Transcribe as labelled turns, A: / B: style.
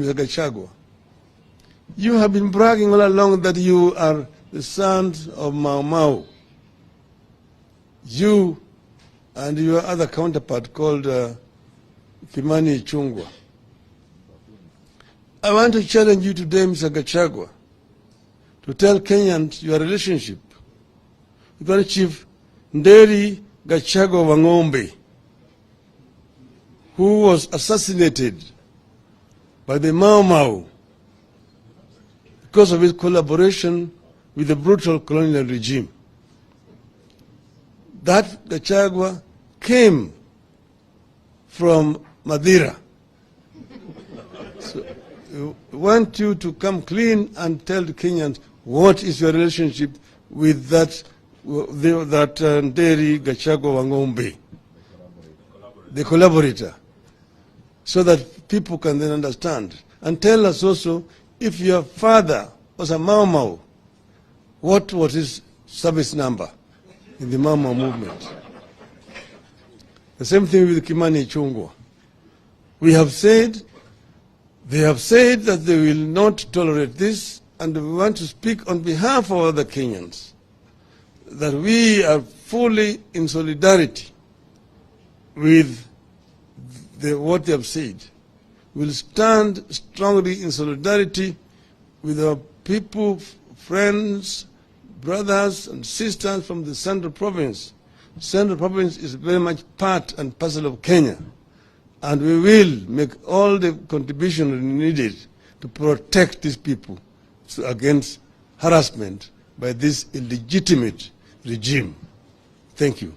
A: Mr. Gachagua. You have been bragging all along that you are the sons of Mau Mau. You and your other counterpart called Kimani Ichung'wah. I want to challenge you today, Mr. Gachagua, to tell Kenyans your relationship with Chief Nderi Gachagua Wang'ombe, who was assassinated by the Mau Mau because of his collaboration with the brutal colonial regime. That Gachagua came from Madeira. So I want you to come clean and tell the Kenyans what is your relationship with that Nderi Gachagua Wang'ombe, the collaborator, so that people can then understand. And tell us also, if your father was a Mau Mau, what was his service number in the Mau Mau movement? The same thing with Kimani Ichung'wah. They have said that they will not tolerate this, and we want to speak on behalf of other Kenyans, that we are fully in solidarity with what they have said. We'll stand strongly in solidarity with our people, friends, brothers and sisters from the Central Province. Central Province is very much part and parcel of Kenya, and we will make all the contribution needed to protect these people against harassment by this illegitimate regime. Thank you.